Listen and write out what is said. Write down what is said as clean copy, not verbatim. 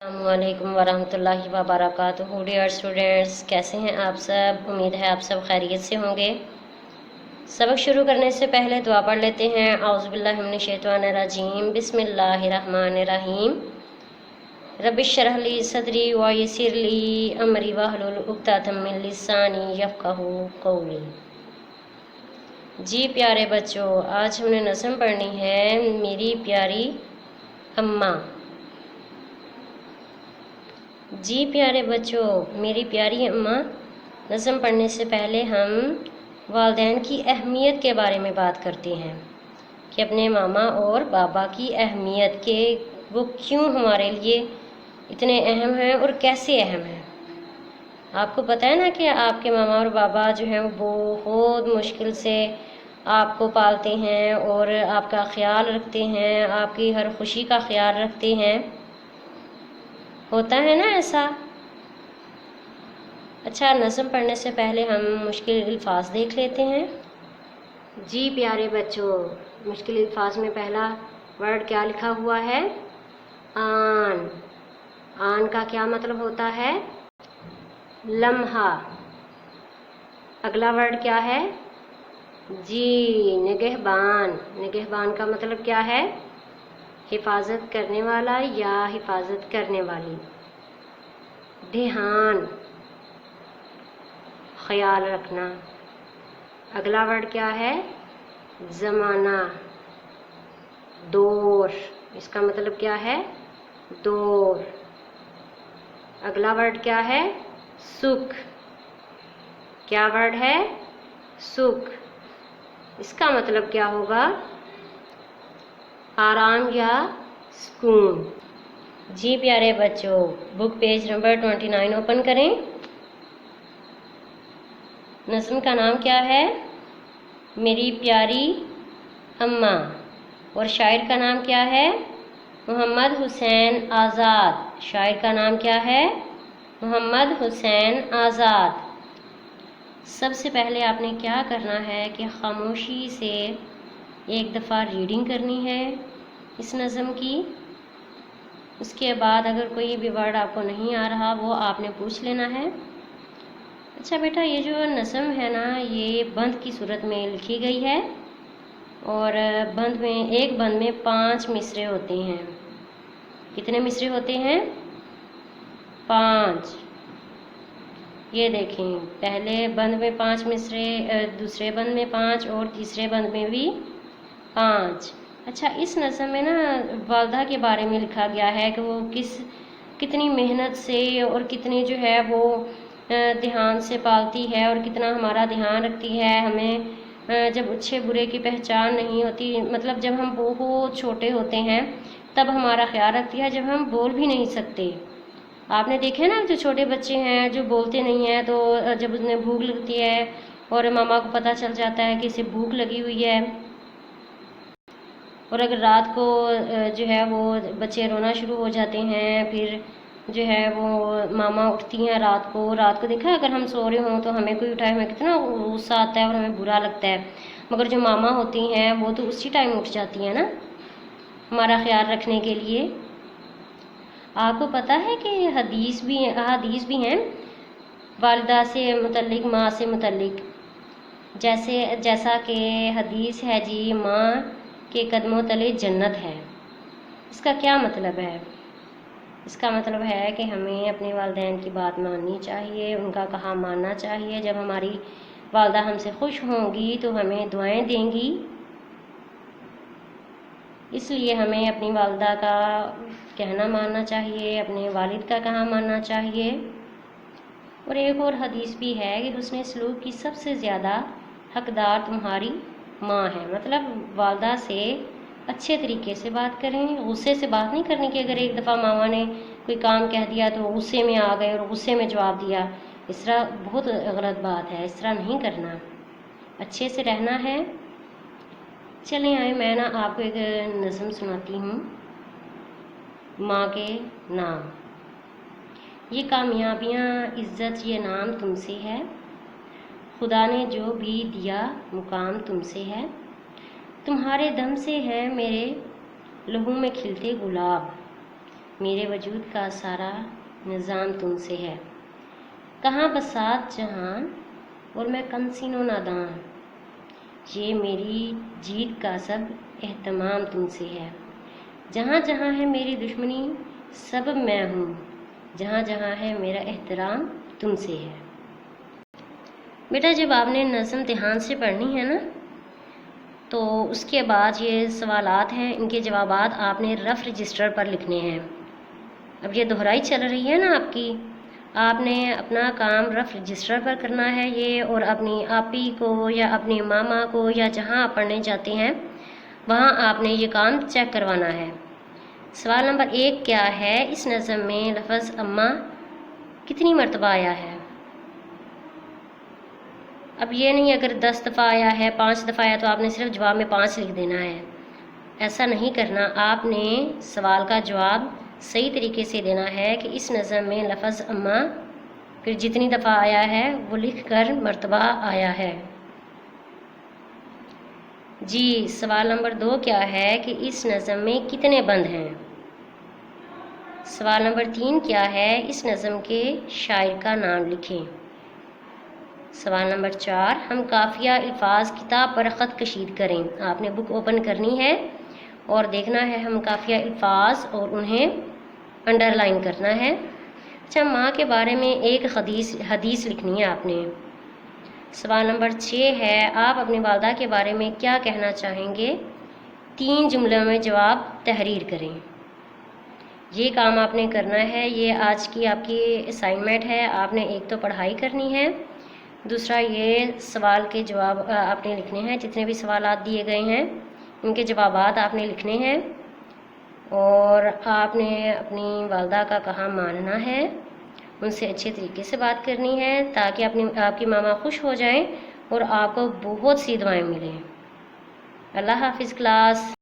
अस्सलामुअलैकुम वरहमतुल्लाहि वबरकातुहू। Dear students, कैसे हैं आप सब? उम्मीद है आप सब खैरियत से होंगे। सबक शुरू करने से पहले दुआ पढ़ लेते हैं। औज़ुबिल्लाहि मिनश्शैतानिर्रजीम, बिस्मिल्लाहिर्रहमानिर्रहीम। रब्बिश्रह ली सदरी व यस्सिर ली अमरी वहलुल उक़दतम मिन लिसानी यफ़क़हू क़ौली। जी प्यारे बच्चों, आज हमने नज़म पढ़नी है मेरी प्यारी अम्मा। जी प्यारे बच्चों, मेरी प्यारी अम्मा, नज़म पढ़ने से पहले हम वालिदैन की अहमियत के बारे में बात करते हैं कि अपने मामा और बाबा की अहमियत के वो क्यों हमारे लिए इतने अहम हैं और कैसे अहम हैं। आपको पता है ना कि आपके मामा और बाबा जो हैं वो बहुत मुश्किल से आपको पालते हैं और आपका ख्याल रखते हैं, आपकी हर खुशी का ख्याल रखते हैं। होता है ना ऐसा? अच्छा, नज़म पढ़ने से पहले हम मुश्किल अल्फाज देख लेते हैं। जी प्यारे बच्चों, मुश्किल अल्फाज में पहला वर्ड क्या लिखा हुआ है? आन। आन का क्या मतलब होता है? लम्हा। अगला वर्ड क्या है? जी, निगहबान। निगहबान का मतलब क्या है? हिफाजत करने वाला या हिफाजत करने वाली। ध्यान, ख्याल रखना। अगला वर्ड क्या है? ज़माना, दौर। इसका मतलब क्या है? दौर। अगला वर्ड क्या है? सुख। क्या वर्ड है? सुख। इसका मतलब क्या होगा? आराम या सुकून। जी प्यारे बच्चों, बुक पेज नंबर 29 ओपन करें। नज़म का नाम क्या है? मेरी प्यारी अम्मा। और शायर का नाम क्या है? मोहम्मद हुसैन आज़ाद। शायर का नाम क्या है? मोहम्मद हुसैन आज़ाद। सबसे पहले आपने क्या करना है कि खामोशी से एक दफ़ा रीडिंग करनी है इस नज़म की। उसके बाद अगर कोई भी वर्ड आपको नहीं आ रहा वो आपने पूछ लेना है। अच्छा बेटा, ये जो नज़म है ना, ये बंद की सूरत में लिखी गई है और एक बंद में 5 मिसरे होते हैं। कितने मिसरे होते हैं? 5। ये देखें, पहले बंद में 5 मिसरे, दूसरे बंद में 5 और तीसरे बंद में भी 5। अच्छा, इस नज़म में ना वालदा के बारे में लिखा गया है कि वो कितनी मेहनत से और कितनी जो है वो ध्यान से पालती है और कितना हमारा ध्यान रखती है। हमें जब अच्छे बुरे की पहचान नहीं होती, मतलब जब हम बहुत छोटे होते हैं तब हमारा ख्याल रखती है, जब हम बोल भी नहीं सकते। आपने देखे ना, जो छोटे बच्चे हैं जो बोलते नहीं हैं, तो जब उन्हें भूख लगती है और मामा को पता चल जाता है कि इसे भूख लगी हुई है, और अगर रात को जो है वो बच्चे रोना शुरू हो जाते हैं, फिर जो है वो मामा उठती हैं रात को देखा, अगर हम सो रहे हों तो हमें कोई उठाए, हमें कितना गुस्सा आता है और हमें बुरा लगता है, मगर जो मामा होती हैं वो तो उसी टाइम उठ जाती हैं ना हमारा ख्याल रखने के लिए। आपको पता है कि हदीस भी हैं वालिदा से मुतल्लिक, माँ से मुतल्लिक। जैसा कि हदीस है जी, माँ के कदमों तले जन्नत है। इसका क्या मतलब है? इसका मतलब है कि हमें अपने वालिदैन की बात माननी चाहिए, उनका कहा मानना चाहिए। जब हमारी वालिदा हमसे खुश होंगी तो हमें दुआएं देंगी, इसलिए हमें अपनी वालिदा का कहना मानना चाहिए, अपने वालिद का कहा मानना चाहिए। और एक और हदीस भी है कि हुस्न सलूक की सबसे ज़्यादा हकदार तुम्हारी माँ है। मतलब वालिदा से अच्छे तरीके से बात करें, गुस्से से बात नहीं करनी कि अगर एक दफ़ा मामा ने कोई काम कह दिया तो गुस्से में आ गए और गुस्से में जवाब दिया। इस तरह बहुत गलत बात है, इस तरह नहीं करना, अच्छे से रहना है। चलें आए, मैं ना आपको एक नज़म सुनाती हूँ, माँ के नाम। ये कामयाबियाँ, इज़्ज़त, ये नाम तुमसे है, खुदा ने जो भी दिया मुकाम तुमसे है। तुम्हारे दम से है मेरे लहू में खिलते गुलाब, میرے وجود کا سارا نظام تم سے ہے، کہاں بسات جہاں اور میں کنسین و ناداں، یہ میری جیت کا سب اہتمام تم سے ہے، جہاں جہاں ہے میری دشمنی سبب میں ہوں، جہاں جہاں ہے میرا احترام تم سے ہے۔ بیٹا جب آپ نے نظم دھیان سے پڑھنی ہے نا تو اس کے بعد یہ سوالات ہیں، ان کے جوابات آپ نے رف رجسٹر پر لکھنے ہیں۔ اب یہ دہرائی چل رہی ہے نا آپ کی، آپ نے اپنا کام رف رجسٹر پر کرنا ہے یہ، اور اپنی آپی کو یا اپنی ماما کو یا جہاں آپ پڑھنے جاتے ہیں وہاں آپ نے یہ کام چیک کروانا ہے۔ سوال نمبر 1 کیا ہے، اس نظم میں لفظ اماں کتنی مرتبہ آیا ہے؟ اب یہ نہیں اگر 10 دفعہ آیا ہے 5 دفعہ آیا تو آپ نے صرف جواب میں 5 لکھ دینا ہے، ایسا نہیں کرنا۔ آپ نے سوال کا جواب صحیح طریقے سے دینا ہے کہ اس نظم میں لفظ اماں پھر جتنی دفعہ آیا ہے وہ لکھ کر مرتبہ آیا ہے۔ جی سوال نمبر 2 کیا ہے کہ اس نظم میں کتنے بند ہیں؟ سوال نمبر 3 کیا ہے، اس نظم کے شاعر کا نام لکھیں۔ سوال نمبر 4 ہم قافیہ الفاظ کتاب پر خط کشید کریں۔ آپ نے بک اوپن کرنی ہے اور دیکھنا ہے ہم قافیہ الفاظ اور انہیں انڈر لائن کرنا ہے۔ اچھا، ماں کے بارے میں ایک حدیث لکھنی ہے آپ نے۔ سوال نمبر 6 ہے، آپ اپنی والدہ کے بارے میں کیا کہنا چاہیں گے؟ 3 جملوں میں جواب تحریر کریں۔ یہ کام آپ نے کرنا ہے، یہ آج کی آپ کی اسائنمنٹ ہے۔ آپ نے ایک تو پڑھائی کرنی ہے، دوسرا یہ سوال کے جواب آپ نے لکھنے ہیں، جتنے بھی سوالات دیے گئے ہیں ان کے جوابات آپ نے لکھنے ہیں، اور آپ نے اپنی والدہ کا کہا ماننا ہے، ان سے اچھے طریقے سے بات کرنی ہے تاکہ آپ کی ماما خوش ہو جائیں اور آپ کو بہت سی دعائیں ملیں۔ اللہ حافظ کلاس۔